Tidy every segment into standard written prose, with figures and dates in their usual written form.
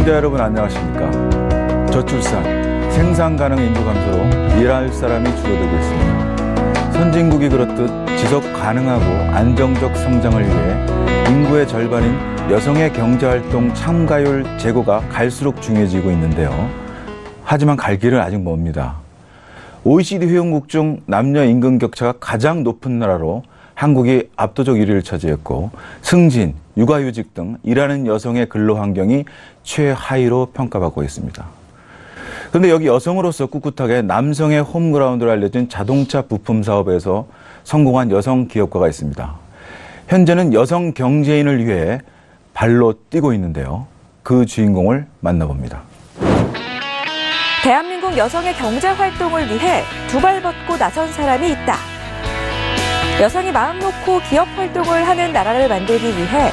시청자 여러분 안녕하십니까. 저출산, 생산 가능 인구 감소로 일할 사람이 줄어들고 있습니다. 선진국이 그렇듯 지속 가능하고 안정적 성장을 위해 인구의 절반인 여성의 경제활동 참가율 제고가 갈수록 중요해지고 있는데요. 하지만 갈 길은 아직 멉니다. OECD 회원국 중 남녀 임금 격차가 가장 높은 나라로 한국이 압도적 1위를 차지했고, 승진, 육아휴직 등 일하는 여성의 근로 환경이 최하위로 평가받고 있습니다. 그런데 여기 여성으로서 꿋꿋하게 남성의 홈그라운드로 알려진 자동차 부품 사업에서 성공한 여성 기업가가 있습니다. 현재는 여성 경제인을 위해 발로 뛰고 있는데요. 그 주인공을 만나봅니다. 대한민국 여성의 경제 활동을 위해 두 발 벗고 나선 사람이 있다. 여성이 마음 놓고 기업 활동을 하는 나라를 만들기 위해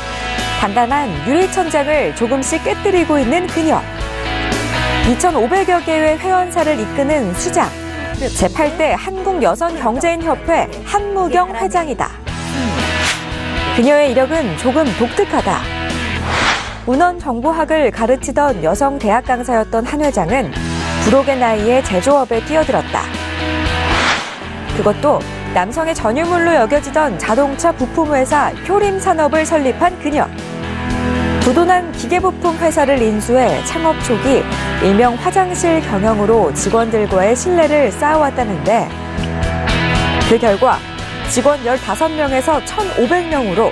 단단한 유리천장을 조금씩 깨뜨리고 있는 그녀. 2,500여 개의 회원사를 이끄는 수장. 제8대 한국여성경제인협회 한무경 회장이다. 그녀의 이력은 조금 독특하다. 운원정보학을 가르치던 여성 대학 강사였던 한 회장은 불혹의 나이에 제조업에 뛰어들었다. 그것도 남성의 전유물로 여겨지던 자동차 부품회사 효림 산업을 설립한 그녀. 부도난 기계부품 회사를 인수해 창업 초기 일명 화장실 경영으로 직원들과의 신뢰를 쌓아왔다는데, 그 결과 직원 15명에서 1,500명으로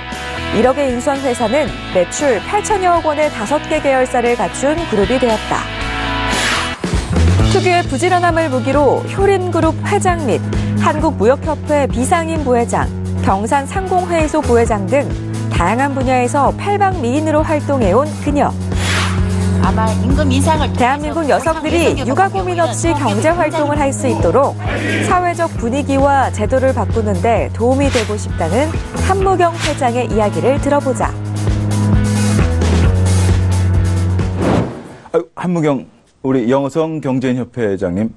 1억에 인수한 회사는 매출 8천여억 원의 5개 계열사를 갖춘 그룹이 되었다. 특유의 부지런함을 무기로 효림그룹 회장 및 한국무역협회 비상임 부회장, 경산상공회의소 부회장 등 다양한 분야에서 팔방미인으로 활동해온 그녀. 아마 임금 인상을 대한민국 여성들이 육아 고민 없이 경제 활동을 할 수 있도록 사회적 분위기와 제도를 바꾸는 데 도움이 되고 싶다는 한무경 회장의 이야기를 들어보자. 한무경 우리 여성경제인협회 회장님,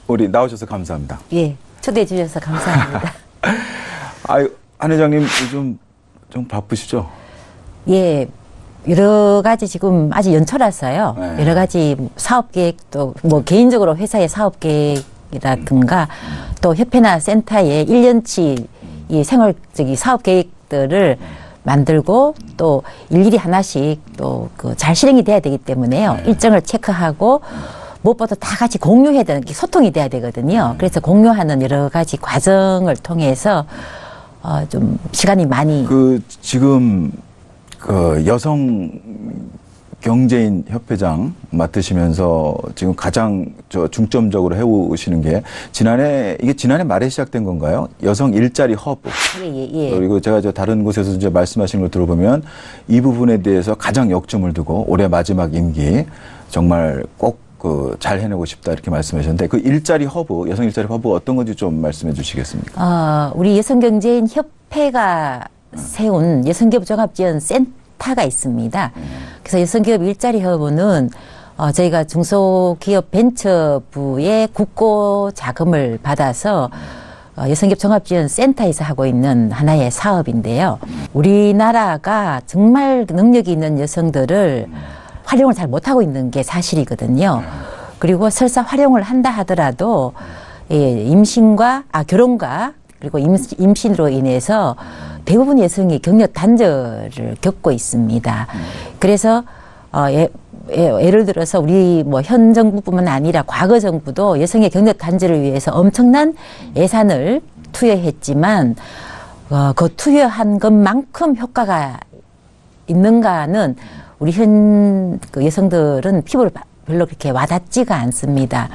우리 나오셔서 감사합니다. 예, 초대해 주셔서 감사합니다. 한 회장님 요즘 좀 바쁘시죠? 예, 여러 가지 지금 아직 연초라서요. 네. 여러 가지 사업 계획도 뭐 개인적으로 회사의 사업 계획이라든가 또 협회나 센터에 1년치 이 생활적인 사업 계획들을 만들고 또 일일이 하나씩 또 그 잘 실행이 돼야 되기 때문에요. 일정을 체크하고 무엇보다 다 같이 공유해야 되는 게 소통이 돼야 되거든요. 그래서 공유하는 여러 가지 과정을 통해서 좀 시간이 많이 지금 여성 경제인 협회장 맡으시면서 지금 가장 중점적으로 해오시는 게 지난해 말에 시작된 건가요? 여성 일자리 허브. 예. 그리고 제가 다른 곳에서 이제 말씀하시는 걸 들어보면 이 부분에 대해서 가장 역점을 두고 올해 마지막 임기 정말 꼭 잘 해내고 싶다 이렇게 말씀하셨는데, 그 일자리 허브, 여성 일자리 허브가 어떤 건지 좀 말씀해 주시겠습니까? 우리 여성경제인 협회가 세운 여성기업 종합지원 센터가 있습니다. 그래서 여성기업 일자리 허브는 저희가 중소기업 벤처부의 국고 자금을 받아서 여성기업 종합지원센터에서 하고 있는 하나의 사업인데요. 우리나라가 정말 능력이 있는 여성들을 활용을 잘 못하고 있는 게 사실이거든요. 그리고 설사 활용을 한다 하더라도 결혼과 그리고 임신으로 인해서 대부분 여성이 경력 단절을 겪고 있습니다. 그래서 예를 들어서 우리 현 정부뿐만 아니라 과거 정부도 여성의 경력 단절을 위해서 엄청난 예산을 투여했지만 그 투여한 것만큼 효과가 있는가는 우리 여성들은 피부를 별로 그렇게 와닿지가 않습니다.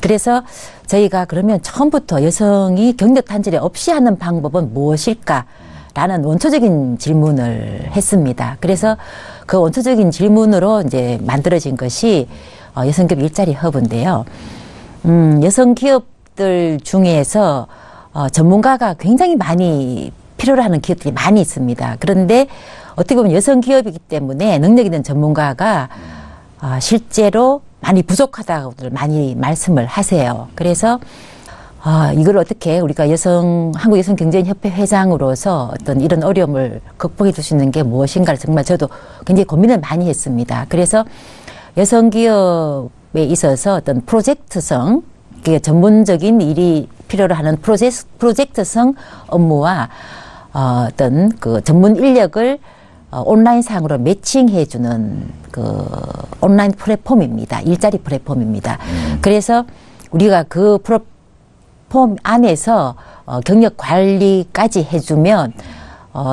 그래서 저희가 그러면 처음부터 여성이 경력 단절이 없이 하는 방법은 무엇일까라는 원초적인 질문을 했습니다. 그래서 그 원초적인 질문으로 이제 만들어진 것이 여성기업 일자리 허브인데요. 여성 기업들 중에서 전문가가 굉장히 많이 필요로 하는 기업들이 많이 있습니다. 그런데 어떻게 보면 여성 기업이기 때문에 능력 있는 전문가가 실제로 많이 부족하다고 많이 말씀을 하세요. 그래서 이걸 어떻게 우리가 한국여성경제인협회 회장으로서 어떤 이런 어려움을 극복해 줄 수 있는 게 무엇인가를 정말 저도 굉장히 고민을 많이 했습니다. 그래서 여성 기업에 있어서 어떤 프로젝트성, 그게 전문적인 일이 필요로 하는 프로젝트성 업무와 어떤 그 전문 인력을 온라인상으로 매칭해주는 그 온라인 플랫폼입니다. 일자리 플랫폼입니다. 그래서 우리가 그 플랫폼 안에서 경력 관리까지 해주면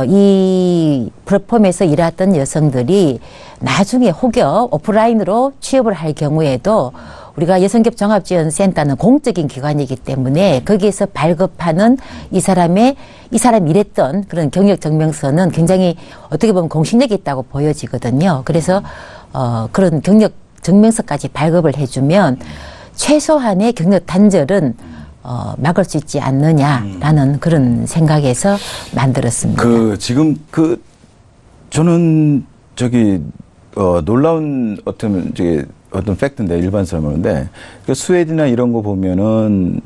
이 플랫폼에서 일하던 여성들이 나중에 혹여 오프라인으로 취업을 할 경우에도 우리가 여성기업 종합지원센터는 공적인 기관이기 때문에 거기에서 발급하는 이 사람이 일했던 그런 경력 증명서는 굉장히 어떻게 보면 공신력이 있다고 보여지거든요. 그래서 그런 경력 증명서까지 발급을 해주면 최소한의 경력 단절은 막을 수 있지 않느냐라는 그런 생각에서 만들었습니다. 지금 저는 놀라운 어떤 팩트인데, 일반 사람인데, 스웨덴이나 이런 거 보면은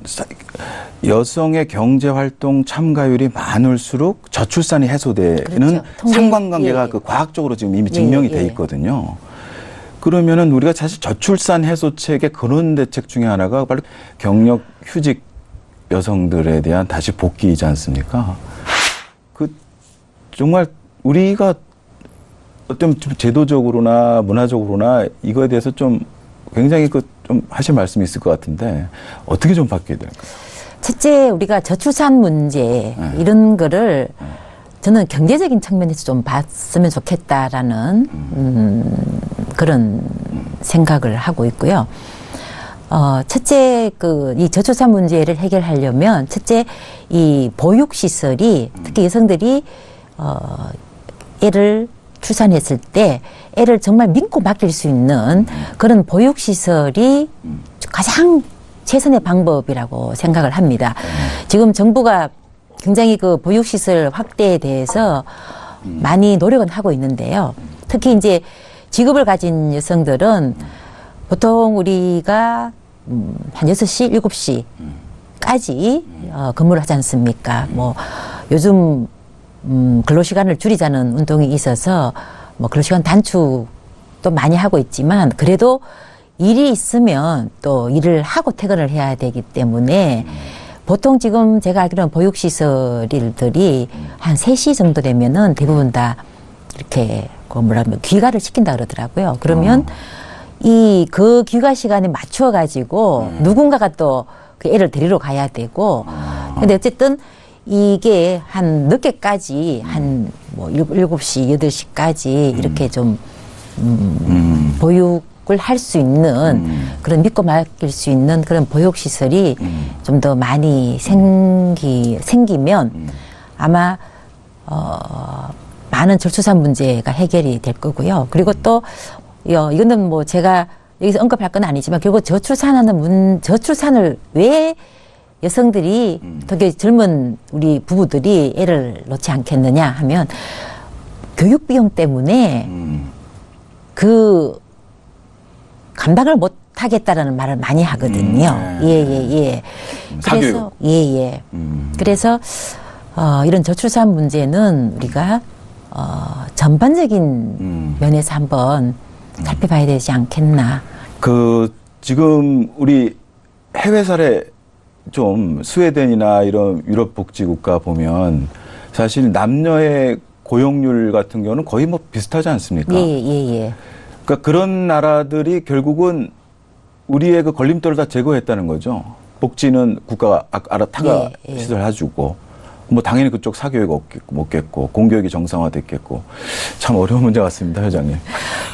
여성의 경제활동 참가율이 많을수록 저출산이 해소되는 그렇죠. 상관관계가 예. 과학적으로 지금 이미 증명이 돼 있거든요. 그러면은 우리가 사실 저출산 해소책의 근원 대책 중에 하나가 바로 경력 휴직 여성들에 대한 다시 복귀이지 않습니까? 정말 우리가 어떤 제도적으로나 문화적으로나 이거에 대해서 좀 굉장히 좀 하실 말씀이 있을 것 같은데 어떻게 좀 바뀌어야 될까요? 첫째, 우리가 저출산 문제 이런 거를 저는 경제적인 측면에서 좀 봤으면 좋겠다라는 그런 생각을 하고 있고요. 첫째, 이 저출산 문제를 해결하려면 첫째, 이 보육시설이 특히 여성들이 애를 출산했을 때 애를 정말 믿고 맡길 수 있는 그런 보육시설이 가장 최선의 방법이라고 생각을 합니다. 지금 정부가 굉장히 그 보육시설 확대에 대해서 많이 노력은 하고 있는데요. 특히 이제 직업을 가진 여성들은 보통 우리가 한 6시, 7시까지 근무를 하지 않습니까? 뭐 요즘 근로시간을 줄이자는 운동이 있어서 뭐 근로시간 단축도 많이 하고 있지만 그래도 일이 있으면 또 일을 하고 퇴근을 해야 되기 때문에 보통 지금 제가 알기로는 보육시설들이 한 3시 정도 되면은 대부분 다 이렇게 귀가를 시킨다 그러더라고요. 그러면 그 귀가 시간에 맞춰 가지고 누군가가 또 그 애를 데리러 가야 되고 근데 어쨌든 이게 한 늦게까지 한 뭐 7시, 8시까지 이렇게 좀 보육을 할 수 있는 그런 믿고 맡길 수 있는 그런 보육시설이 좀 더 많이 생기면 아마 많은 저출산 문제가 해결이 될 거고요. 그리고 또 이거는 뭐 제가 여기서 언급할 건 아니지만 결국 저출산을 왜 여성들이 특히 젊은 우리 부부들이 애를 놓지 않겠느냐 하면 교육 비용 때문에 그 감당을 못 하겠다라는 말을 많이 하거든요. 예. 그래서 예. 그래서 이런 저출산 문제는 우리가 전반적인 면에서 한번 살펴봐야 되지 않겠나. 지금 우리 해외 사례 좀 스웨덴이나 이런 유럽 복지국가 보면 사실 남녀의 고용률 같은 경우는 거의 뭐 비슷하지 않습니까? 예. 그러니까 그런 나라들이 결국은 우리의 그 걸림돌을 다 제거했다는 거죠. 복지는 국가가 알아타가 시설해주고 뭐 당연히 그쪽 사교육 없겠고 공교육이 정상화됐겠고 참 어려운 문제 같습니다, 회장님.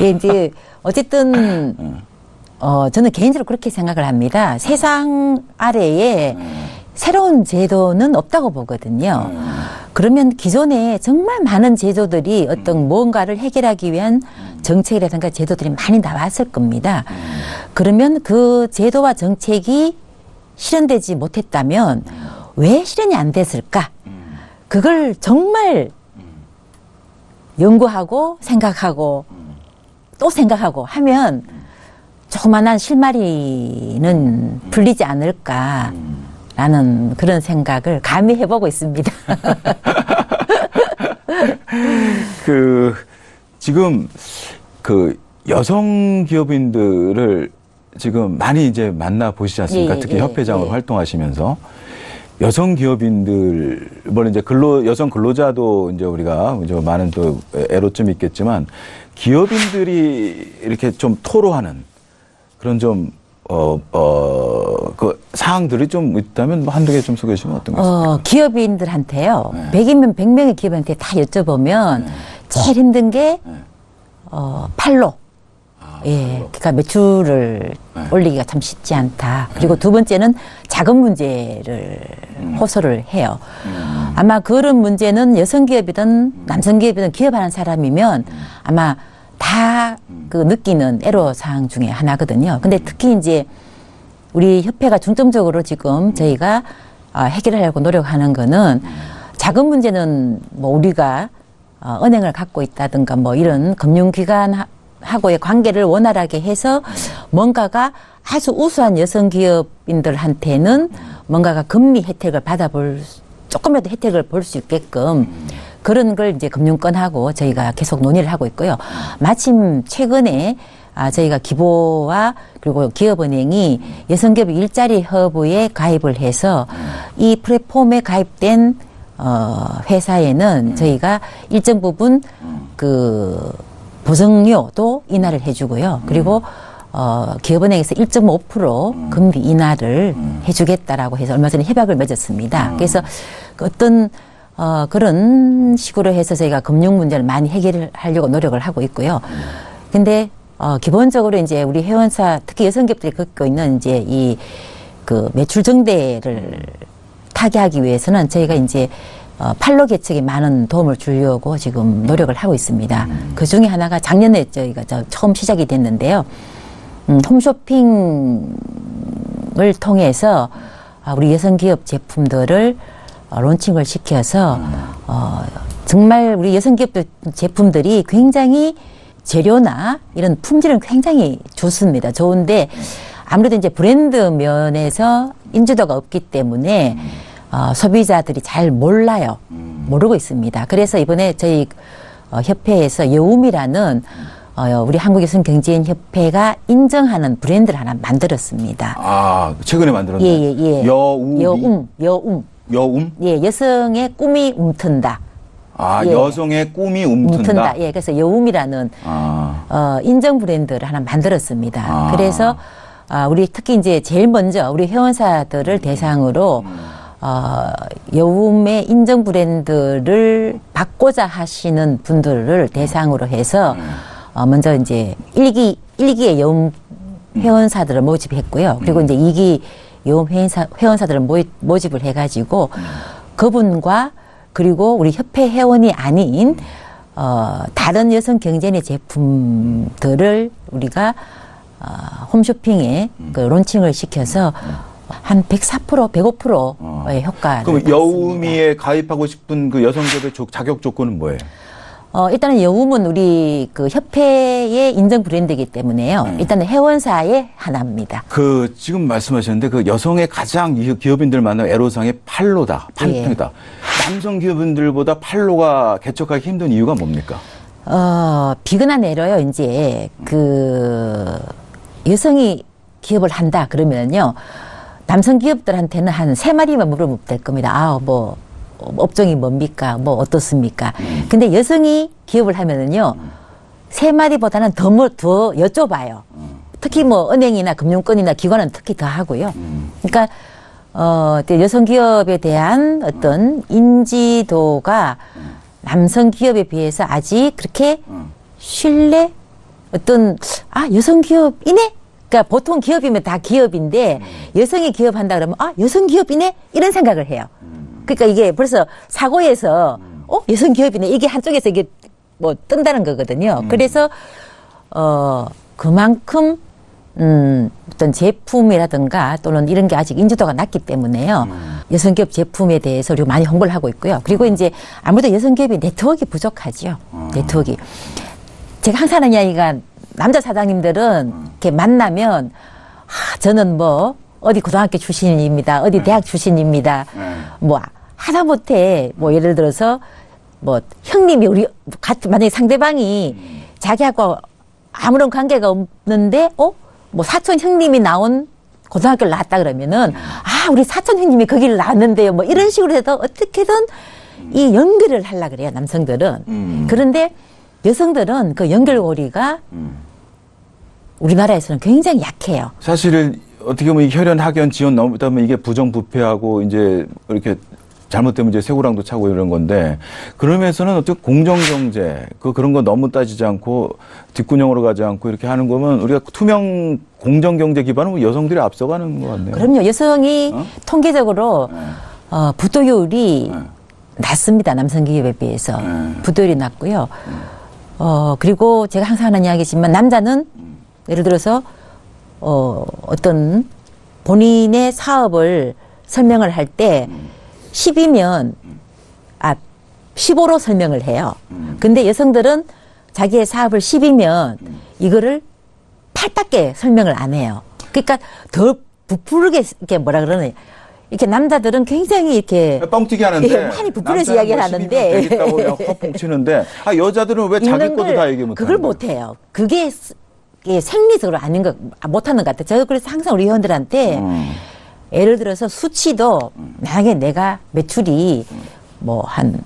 예, 이제 어쨌든 저는 개인적으로 그렇게 생각을 합니다. 세상 아래에 새로운 제도는 없다고 보거든요. 그러면 기존에 정말 많은 제도들이 어떤 무언가를 해결하기 위한 정책이라든가 제도들이 많이 나왔을 겁니다. 그러면 그 제도와 정책이 실현되지 못했다면 왜 실현이 안 됐을까? 그걸 정말 연구하고 생각하고 또 생각하고 하면 조그만한 실마리는 풀리지 않을까라는 그런 생각을 감히 해보고 있습니다. 지금 여성 기업인들을 지금 많이 이제 만나 보시지 않습니까? 예, 특히 예, 협회장으로 예. 활동하시면서 여성 기업인들, 물론 이제 여성 근로자도 이제 우리가 이제 많은 또 애로점이 있겠지만 기업인들이 이렇게 좀 토로하는 그런 좀 그 사항들이 좀 있다면 뭐 한두 개 좀 소개해 주시면 어떤 것 같습니까? 기업인들한테요. 네. 100이면 100명의 기업인한테 다 여쭤보면 제일 힘든 게 팔로. 예. 그러니까 매출을 올리기가 참 쉽지 않다. 그리고 두 번째는 자금 문제를 호소를 해요. 아마 그런 문제는 여성 기업이든 남성 기업이든 기업하는 사람이면 아마 다 그 느끼는 애로사항 중에 하나거든요. 근데 특히 이제 우리 협회가 중점적으로 지금 저희가 해결하려고 노력하는 거는 자금 문제는 뭐 우리가 은행을 갖고 있다든가 뭐 이런 금융기관하고의 관계를 원활하게 해서 뭔가가 아주 우수한 여성 기업인들한테는 뭔가가 금리 혜택을 조금이라도 혜택을 볼 수 있게끔 그런 걸 이제 금융권하고 저희가 계속 논의를 하고 있고요. 마침 최근에 저희가 기보와 그리고 기업은행이 여성기업 일자리 허브에 가입을 해서 이 플랫폼에 가입된 회사에는 저희가 일정 부분 그 보증료도 인하를 해주고요. 그리고 기업은행에서 1.5% 금리 인하를 해주겠다라고 해서 얼마 전에 협약을 맺었습니다. 그래서 어떤 그런 식으로 해서 저희가 금융 문제를 많이 해결하려고 노력을 하고 있고요. 근데 기본적으로 이제 우리 회원사 특히 여성기업들이 겪고 있는 이제 이 그 매출 정대를 타개하기 위해서는 저희가 이제 판로 개척에 많은 도움을 주려고 지금 노력을 하고 있습니다. 그 중에 하나가 작년에 저희가 처음 시작이 됐는데요. 홈쇼핑을 통해서 우리 여성기업 제품들을 론칭을 시켜서 정말 우리 여성기업 제품들이 굉장히 재료나 이런 품질은 굉장히 좋습니다. 좋은데 아무래도 이제 브랜드 면에서 인지도가 없기 때문에 소비자들이 잘 몰라요. 모르고 있습니다. 그래서 이번에 저희 협회에서 여움이라는 우리 한국여성경제인협회가 인정하는 브랜드를 하나 만들었습니다. 최근에 만들었나요? 예. 여움? 예, 여성의 꿈이 움튼다. 예. 여성의 꿈이 움튼다. 예, 그래서 여움이라는 인정 브랜드를 하나 만들었습니다. 그래서 우리 특히 이제 제일 먼저 우리 회원사들을 대상으로 여움의 인정 브랜드를 받고자 하시는 분들을 대상으로 해서 먼저 이제 1기의 여움 회원사들을 모집했고요. 그리고 이제 2기 여움 회원사들을 모집을 해가지고 그분과 그리고 우리 협회 회원이 아닌 다른 여성 경제인의 제품들을 우리가 홈쇼핑에 그 론칭을 시켜서 한 104%, 105%의 효과를 그럼 봤습니다. 여우미에 가입하고 싶은 그 여성기업의 자격 조건은 뭐예요? 일단은 여움은 우리 그 협회의 인정 브랜드이기 때문에요. 일단은 회원사의 하나입니다. 지금 말씀하셨는데 그 여성의 가장 기업인들 만나는 애로사항이 판로다. 판로다. 남성 기업인들보다 판로가 개척하기 힘든 이유가 뭡니까? 비근한 예로요. 이제 그 여성이 기업을 한다 그러면요. 남성 기업들한테는 한 3마디만 물어보면 될 겁니다. 뭐 업종이 뭡니까? 뭐 어떻습니까? 근데 여성이 기업을 하면은요. 3마디보다는 더 여쭤봐요. 특히 뭐 은행이나 금융권이나 기관은 특히 더 하고요. 그러니까 여성 기업에 대한 어떤 인지도가 남성 기업에 비해서 아직 그렇게 신뢰 여성 기업이네? 그러니까 보통 기업이면 다 기업인데 여성이 기업한다 그러면 여성 기업이네? 이런 생각을 해요. 그러니까 이게 벌써 사고에서 여성 기업이네 이게 한쪽에서 이게 뭐 뜬다는 거거든요. 그래서 그만큼 어떤 제품이라든가 또는 이런 게 아직 인지도가 낮기 때문에요. 여성기업 제품에 대해서 우리가 많이 홍보를 하고 있고요. 그리고 이제 아무래도 여성기업이 네트워크가 부족하죠. 네트워크. 제가 항상 하는 이야기가 남자 사장님들은 이렇게 만나면 저는 뭐 어디 고등학교 출신입니다. 어디 대학 출신입니다. 뭐 하다못해 뭐 예를 들어서 뭐 형님이 우리 같은 만약에 상대방이 자기하고 아무런 관계가 없는데, 뭐 사촌 형님이 나온 고등학교를 나왔다 그러면은, 우리 사촌 형님이 거기를 나왔는데요. 뭐 이런 식으로 해서 어떻게든 이 연결을 하려고 그래요, 남성들은. 그런데 여성들은 그 연결고리가 우리나라에서는 굉장히 약해요. 사실은 어떻게 보면 이 혈연, 학연, 지원 너무 이게 부정부패하고 이제 이렇게 잘못되면 이제 새우랑도 차고 이런 건데 그러면서는 어떻게 공정경제 그런 거 너무 따지지 않고 뒷구녕으로 가지 않고 이렇게 하는 거면 우리가 투명 공정경제 기반은 여성들이 앞서가는 것 같네요. 그럼요. 여성이 통계적으로 부도율이 낮습니다. 남성 기업에 비해서 부도율이 낮고요. 그리고 제가 항상 하는 이야기지만 남자는 예를 들어서 어떤 본인의 사업을 설명을 할 때 10이면 15로 설명을 해요. 근데 여성들은 자기의 사업을 10이면 이거를 8밖에 설명을 안 해요. 그러니까 더 부풀게 이렇게 뭐라 그러나 이렇게 남자들은 굉장히 이렇게 뻥튀기 하는데 많이 부풀려서 이야기를 하는데 되겠다고 그냥 헛봉 치는데 여자들은 왜 자기 것도 다 얘기 못 그걸 못 해요. 그게 생리적으로 아닌 거 못하는 것 같아요. 제가 그래서 항상 우리 회원들한테 예를 들어서 수치도 만약에 내가 매출이 뭐 한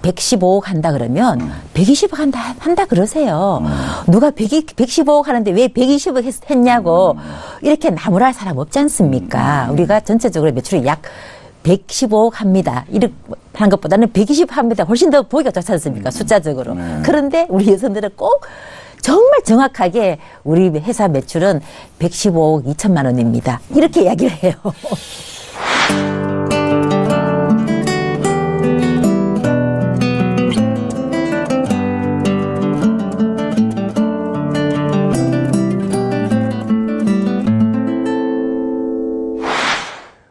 115억 한다 그러면 120억 한다 그러세요. 누가 115억 하는데 왜 120억 했냐고 이렇게 나무랄 사람 없지 않습니까? 우리가 전체적으로 매출이 약 115억 합니다. 이렇게 하는 것보다는 120 합니다. 훨씬 더 보기가 좋지 않습니까? 숫자적으로. 그런데 우리 여성들은 꼭 정말 정확하게 우리 회사 매출은 115억 2천만 원입니다. 이렇게 이야기를 해요.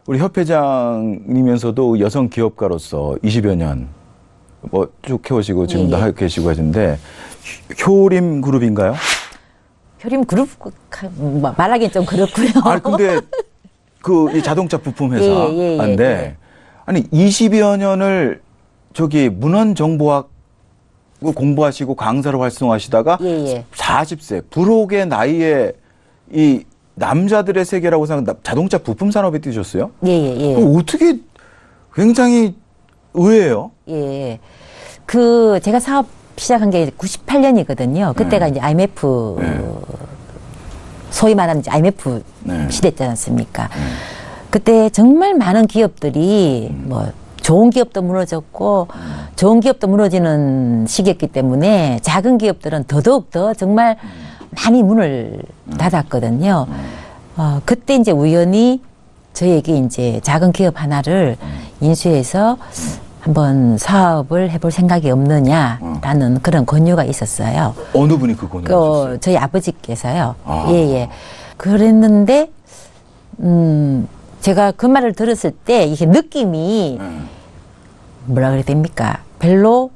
우리 협회장이면서도 여성 기업가로서 20여 년 뭐 쭉 해오시고 지금도 하고 계시고 하시는데 효림 그룹인가요? 효림 그룹 말하기는 좀 그렇고요. 근데 이 자동차 부품 회사인데 아니 20여 년을 저기 문헌 정보학 공부하시고 강사로 활동하시다가 40세 불혹의 나이에 이 남자들의 세계라고 생각한 자동차 부품 산업에 뛰셨어요? 어떻게 굉장히 의외예요? 제가 사업 시작한 게 98년이거든요. 그때가 이제 IMF 소위 말하는 이제 IMF 시대였지 않습니까? 그때 정말 많은 기업들이 뭐 좋은 기업도 무너졌고 좋은 기업도 무너지는 시기였기 때문에 작은 기업들은 더더욱 더 정말 많이 문을 닫았거든요. 그때 이제 우연히 저에게 이제 작은 기업 하나를 인수해서 한번 사업을 해볼 생각이 없느냐라는 그런 권유가 있었어요. 어느 분이 그 권유를 주셨어요? 저희 아버지께서요. 그랬는데, 제가 그 말을 들었을 때 이게 느낌이 뭐라 그래야 됩니까? 별로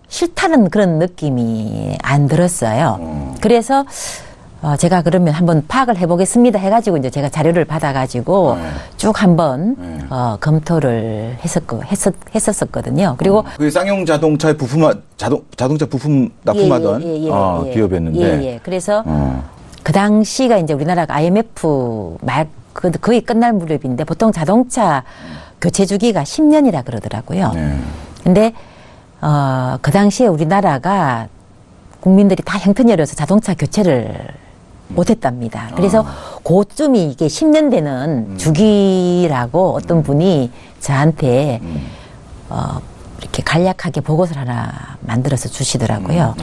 싫다는 그런 느낌이 안 들었어요. 그래서 제가 그러면 한번 파악을 해보겠습니다 해가지고 이제 제가 자료를 받아가지고 쭉 한번 검토를 했었거든요. 그리고 그 쌍용 자동차의 자동차 부품 납품하던 기업이었는데. 그래서 그 당시가 이제 우리나라가 IMF 거의 끝날 무렵인데 보통 자동차 교체 주기가 10년이라 그러더라고요. 근데 그 당시에 우리나라가 국민들이 다 형편이 어려서 자동차 교체를 못했답니다. 그래서 그쯤이 이게 10년 되는 주기라고 어떤 분이 저한테 이렇게 간략하게 보고서를 하나 만들어서 주시더라고요.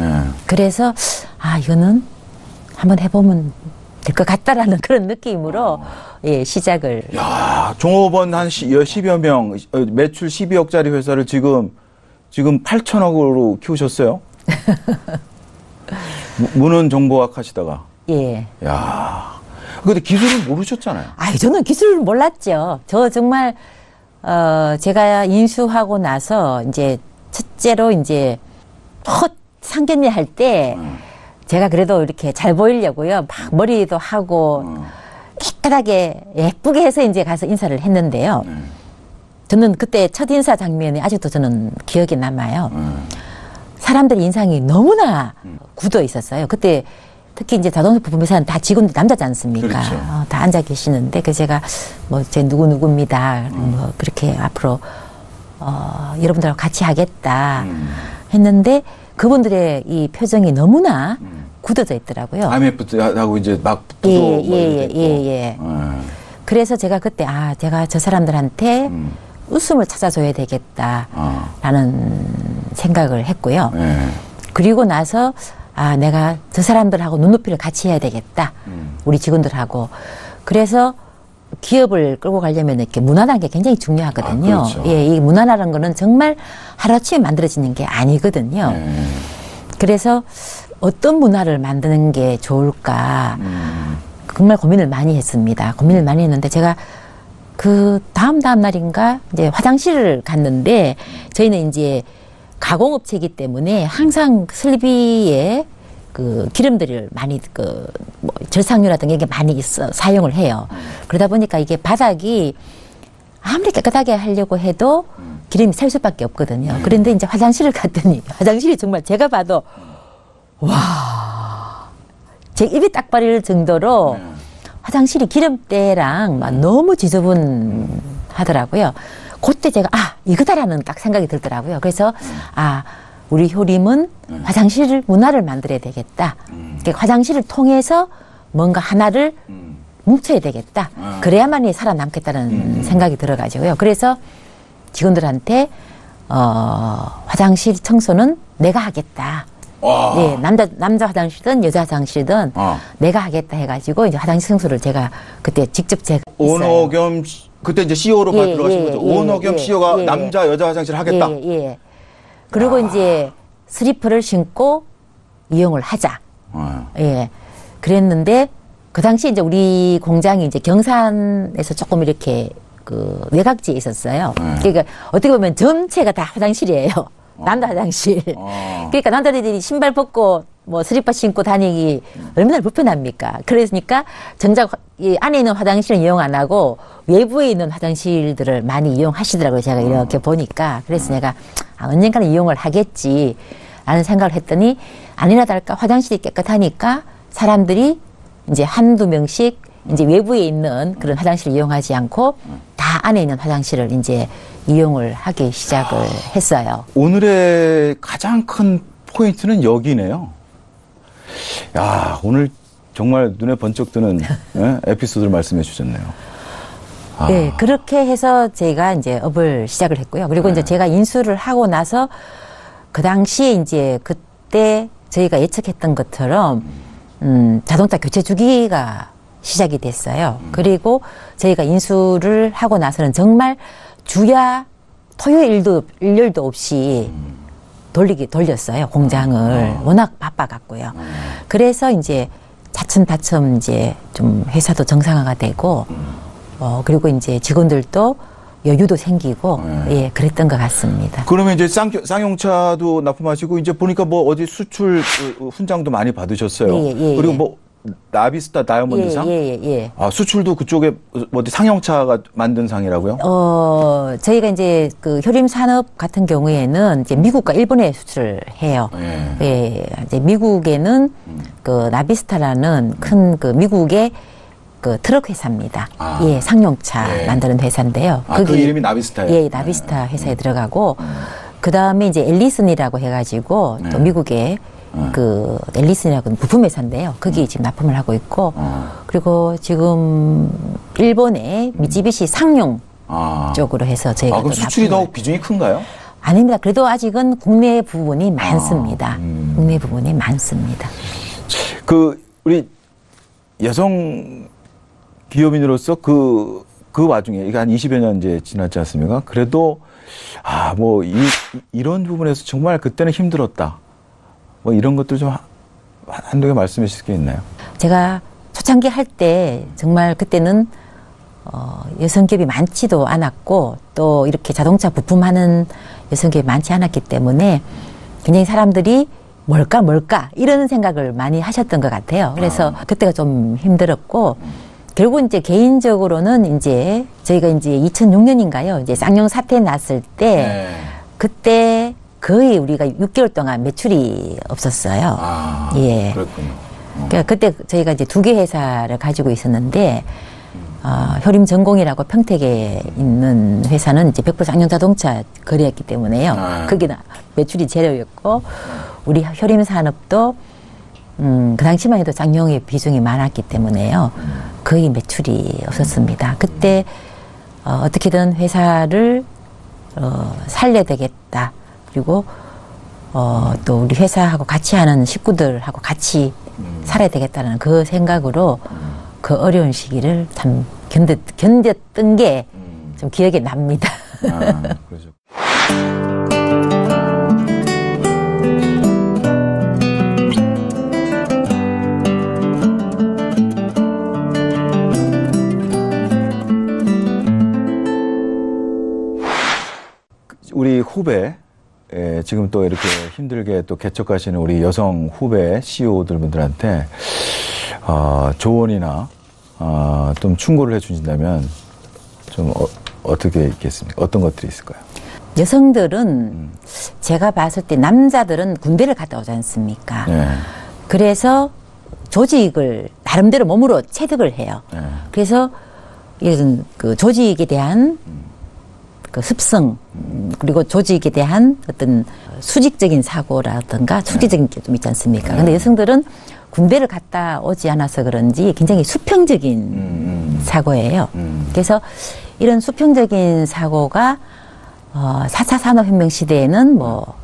그래서 이거는 한번 해보면 될 것 같다라는 그런 느낌으로 시작을. 야, 종업원 한 10여 명, 매출 12억짜리 회사를 지금 8천억으로 키우셨어요? 문헌 정보학 하시다가. 야. 근데 기술은 모르셨잖아요. 저는 기술을 몰랐죠. 저 정말, 제가 인수하고 나서 이제 첫째로 이제 상견례 할 때 제가 그래도 이렇게 잘 보이려고요. 막 머리도 하고 깨끗하게 예쁘게 해서 이제 가서 인사를 했는데요. 저는 그때 첫 인사 장면이 아직도 저는 기억에 남아요. 사람들 인상이 너무나 굳어 있었어요. 그때 특히 이제 자동차 부품 회사는 다 직원들 남자지 않습니까? 그렇죠. 다 앉아 계시는데 그 제가 뭐 제 누구누구입니다. 뭐 그렇게 앞으로 여러분들하고 같이 하겠다 했는데 그분들의 이 표정이 너무나 굳어져 있더라고요. IMF하고 이제 막 부도 예. 그래서 제가 그때 제가 저 사람들한테 웃음을 찾아줘야 되겠다라는 생각을 했고요. 그리고 나서 내가 저 사람들하고 눈높이를 같이 해야 되겠다. 우리 직원들하고. 그래서 기업을 끌고 가려면 이렇게 문화라는 게 굉장히 중요하거든요. 그렇죠. 예, 이 문화라는 거는 정말 하루아침에 만들어지는 게 아니거든요. 그래서 어떤 문화를 만드는 게 좋을까 정말 고민을 많이 했습니다. 고민을 많이 했는데 제가 그 다음 날인가 이제 화장실을 갔는데 저희는 이제 가공업체이기 때문에 항상 슬비에 그 기름들을 많이 뭐 절삭유라든가 이게 많이 사용을 해요. 그러다 보니까 이게 바닥이 아무리 깨끗하게 하려고 해도 기름이 셀 수밖에 없거든요. 그런데 이제 화장실을 갔더니 화장실이 정말 제가 봐도 제 입이 딱 벌릴 정도로 화장실이 기름때랑 막 너무 지저분하더라고요. 그때 제가 이거다라는 딱 생각이 들더라고요. 그래서 우리 효림은 화장실 문화를 만들어야 되겠다. 그러니까 화장실을 통해서 뭔가 하나를 뭉쳐야 되겠다. 그래야만이 살아남겠다는 생각이 들어가지고요. 그래서 직원들한테 화장실 청소는 내가 하겠다. 예, 남자 화장실이든 여자 화장실이든 내가 하겠다 해가지고 이제 화장실 청소를 제가 그때 직접 제가 오너 겸 그때 이제 CEO로 들어가신 거죠. 오너 겸 CEO가 예. 남자 여자 화장실 하겠다. 예. 그리고 이제 슬리퍼를 신고 이용을 하자. 예. 그랬는데 그 당시 이제 우리 공장이 이제 경산에서 조금 이렇게 그 외곽지에 있었어요. 그러니까 어떻게 보면 전체가 다 화장실이에요. 남자 화장실. 그러니까 남자들이 신발 벗고 뭐 슬리퍼 신고 다니기 얼마나 불편합니까? 그러니까 정작 이 안에 있는 화장실은 이용 안 하고 외부에 있는 화장실들을 많이 이용하시더라고요. 제가 이렇게 보니까. 그래서 내가 언젠가는 이용을 하겠지 라는 생각을 했더니 아니나 다를까 화장실이 깨끗하니까 사람들이 이제 한두 명씩 이제 외부에 있는 그런 화장실을 이용하지 않고 다 안에 있는 화장실을 이제 이용을 하기 시작을 했어요. 오늘의 가장 큰 포인트는 여기네요. 야, 오늘 정말 눈에 번쩍 드는 에피소드를 말씀해 주셨네요. 네, 그렇게 해서 제가 이제 업을 시작을 했고요. 그리고 이제 제가 인수를 하고 나서 그 당시에 이제 그때 저희가 예측했던 것처럼 자동차 교체 주기가 시작이 됐어요. 그리고 저희가 인수를 하고 나서는 정말 주야 토요일 일요일도 없이 돌렸어요. 공장을. 워낙 바빠갖고요. 그래서 이제 차츰 이제 좀 회사도 정상화가 되고, 그리고 이제 직원들도 여유도 생기고, 예, 그랬던 것 같습니다. 그러면 이제 쌍용차도 납품하시고, 이제 보니까 뭐 어디 수출 훈장도 많이 받으셨어요. 그리고 뭐 나비스타 다이아몬드상? 예. 수출도 그쪽에 어디 상용차가 만든 상이라고요? 저희가 이제 그 효림 산업 같은 경우에는 이제 미국과 일본에 수출을 해요. 예. 이제 미국에는 그 나비스타라는 큰 그 미국의 그 트럭 회사입니다. 예, 상용차 만드는 회사인데요. 그 이름이 나비스타예요? 예, 나비스타 회사에 들어가고, 그 다음에 이제 앨리슨이라고 해가지고 또 미국의 그 앨리슨이라고 부품 회사인데요. 거기 지금 납품을 하고 있고, 그리고 지금 일본의 미쯔비시 상용 쪽으로 해서 저희가 그럼 수출이 더 비중이 큰가요? 아닙니다. 그래도 아직은 국내 부분이 많습니다. 국내 부분이 많습니다. 그 우리 여성 기업인으로서 그 와중에 이게 한 20여 년 이제 지났지 않습니까? 그래도 뭐 이런 부분에서 정말 그때는 힘들었다. 뭐 이런 것들 좀 한두 개 말씀해 주실 게 있나요? 제가 초창기 할 때 정말 그때는 여성기업이 많지도 않았고 또 이렇게 자동차 부품하는 여성기업이 많지 않았기 때문에 굉장히 사람들이 뭘까 이런 생각을 많이 하셨던 것 같아요. 그래서 그때가 좀 힘들었고 결국 이제 개인적으로는 이제 저희가 이제 2006년인가요? 이제 쌍용 사태 났을 때 그때 거의 우리가 6개월 동안 매출이 없었어요. 예. 그렇군요. 그러니까 그때 저희가 이제 2개 회사를 가지고 있었는데, 효림전공이라고 평택에 있는 회사는 이제 100% 쌍용자동차 거래했기 때문에요. 거기는 매출이 제로였고, 우리 효림산업도 그 당시만 해도 쌍용의 비중이 많았기 때문에요. 거의 매출이 없었습니다. 그때 어떻게든 회사를 살려야 되겠다. 그리고 또 우리 회사하고 같이 하는 식구들하고 같이 살아야 되겠다는 그 생각으로 그 어려운 시기를 참 견뎠던 게 좀 기억에 납니다. 그러죠. 우리 후배, 지금 또 이렇게 힘들게 또 개척하시는 우리 여성 후배 CEO들 분들한테 조언이나 좀 충고를 해주신다면 좀 어떻게 있겠습니까? 어떤 것들이 있을까요? 여성들은 제가 봤을 때 남자들은 군대를 갔다 오지 않습니까? 네. 그래서 조직을 나름대로 몸으로 체득을 해요. 네. 그래서 이런 그 조직에 대한 그 습성 그리고 조직에 대한 어떤 수직적인 사고라든가 수직적인 게 좀 있지 않습니까? 근데 여성들은 군대를 갔다 오지 않아서 그런지 굉장히 수평적인 사고예요. 그래서 이런 수평적인 사고가 4차 산업혁명 시대에는 뭐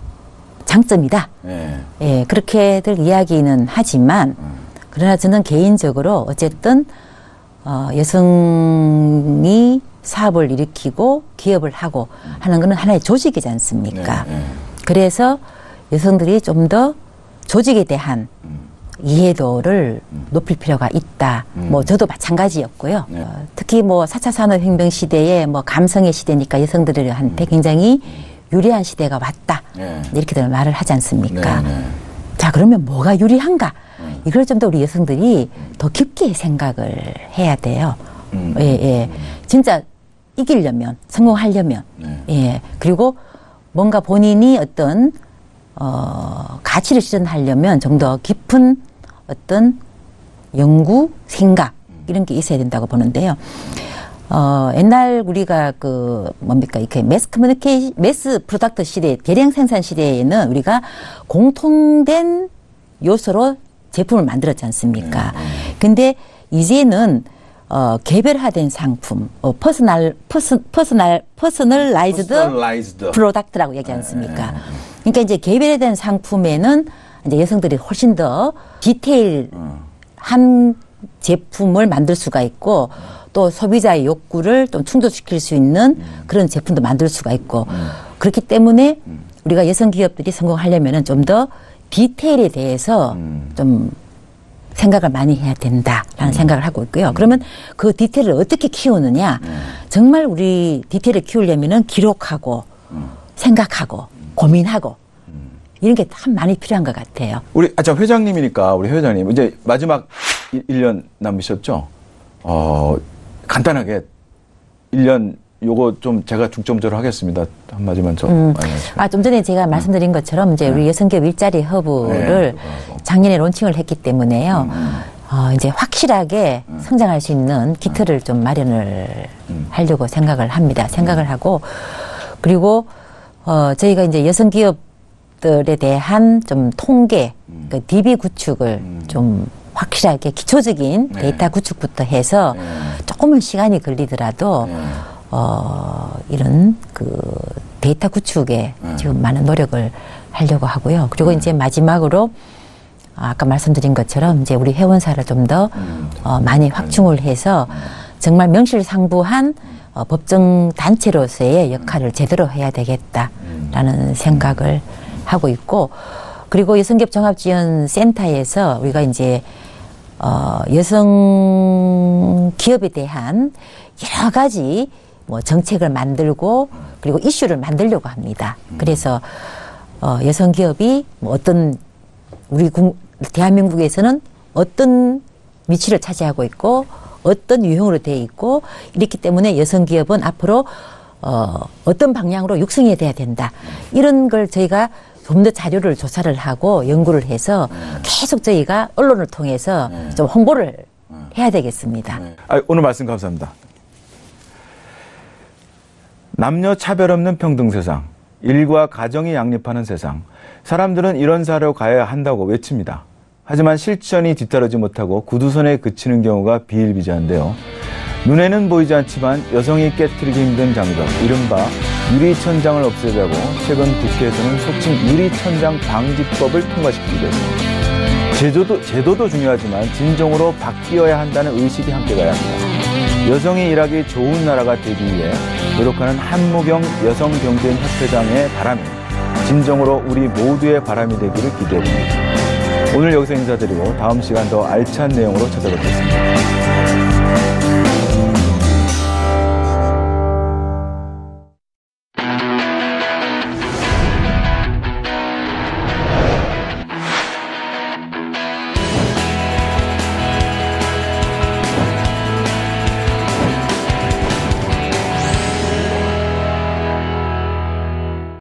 장점이다. 네. 예, 그렇게들 이야기는 하지만 그러나 저는 개인적으로 어쨌든 여성이 사업을 일으키고 기업을 하고 하는 것은 하나의 조직이지 않습니까? 네, 네. 그래서 여성들이 좀 더 조직에 대한 이해도를 높일 필요가 있다. 뭐 저도 마찬가지였고요. 네. 특히 뭐 4차 산업혁명 시대에 뭐 감성의 시대니까 여성들한테 굉장히 유리한 시대가 왔다. 네. 이렇게들 말을 하지 않습니까? 네, 네. 자, 그러면 뭐가 유리한가? 이걸 좀 더 우리 여성들이 더 깊게 생각을 해야 돼요. 예, 예. 진짜 이기려면, 성공하려면, 네. 예. 그리고 뭔가 본인이 어떤, 가치를 실현하려면 좀 더 깊은 어떤 연구, 생각, 이런 게 있어야 된다고 보는데요. 옛날 우리가 뭡니까, 이렇게 매스 프로덕트 시대, 대량 생산 시대에는 우리가 공통된 요소로 제품을 만들었지 않습니까? 근데 이제는 개별화된 상품, 퍼스널라이즈드 프로덕트라고 얘기하지 않습니까? 그러니까 이제 개별화된 상품에는 이제 여성들이 훨씬 더 디테일한 제품을 만들 수가 있고 또 소비자의 욕구를 좀 충족시킬 수 있는 그런 제품도 만들 수가 있고 그렇기 때문에 우리가 여성 기업들이 성공하려면은 좀 더 디테일에 대해서 좀 생각을 많이 해야 된다라는 생각을 하고 있고요. 그러면 그 디테일을 어떻게 키우느냐? 정말 우리 디테일을 키우려면은 기록하고 생각하고 고민하고 이런 게 참 많이 필요한 것 같아요. 우리 회장님이니까 우리 회장님 이제 마지막 1년 남으셨죠? 간단하게 1년 요거 좀 제가 중점적으로 하겠습니다. 한마디만 좀. 좀 전에 제가 말씀드린 것처럼 이제 우리 여성기업 일자리 허브를 작년에 론칭을 했기 때문에요. 이제 확실하게 성장할 수 있는 기틀을 좀 마련을 하려고 생각을 합니다. 생각을 하고 그리고 저희가 이제 여성기업들에 대한 좀 통계, 그 DB 구축을 좀 확실하게 기초적인 데이터 구축부터 해서 조금은 시간이 걸리더라도 이런 데이터 구축에 지금 많은 노력을 하려고 하고요. 그리고 이제 마지막으로 아까 말씀드린 것처럼 이제 우리 회원사를 좀 더 많이 확충을 해서 정말 명실상부한 법정 단체로서의 역할을 제대로 해야 되겠다라는 생각을 하고 있고 그리고 여성기업 종합지원센터에서 우리가 이제 여성 기업에 대한 여러 가지 뭐 정책을 만들고 그리고 이슈를 만들려고 합니다. 그래서 여성 기업이 뭐 어떤 우리 대한민국에서는 어떤 위치를 차지하고 있고 어떤 유형으로 되어 있고 이렇기 때문에 여성 기업은 앞으로 어떤 방향으로 육성이 돼야 된다. 이런 걸 저희가 좀 더 자료를 조사를 하고 연구를 해서 계속 저희가 언론을 통해서 좀 홍보를 해야 되겠습니다. 오늘 말씀 감사합니다. 남녀 차별 없는 평등 세상, 일과 가정이 양립하는 세상, 사람들은 이런 사회로 가야 한다고 외칩니다. 하지만 실천이 뒤따르지 못하고 구두선에 그치는 경우가 비일비재한데요. 눈에는 보이지 않지만 여성이 깨트리기 힘든 장벽, 이른바 유리천장을 없애자고 최근 국회에서는 소칭 유리천장 방지법을 통과시키기도 했습니다. 제도도 중요하지만 진정으로 바뀌어야 한다는 의식이 함께 가야 합니다. 여성이 일하기 좋은 나라가 되기 위해 노력하는 한무경 여성경제협회장의 바람이 진정으로 우리 모두의 바람이 되기를 기대해봅니다. 오늘 여기서 인사드리고 다음 시간 더 알찬 내용으로 찾아뵙겠습니다.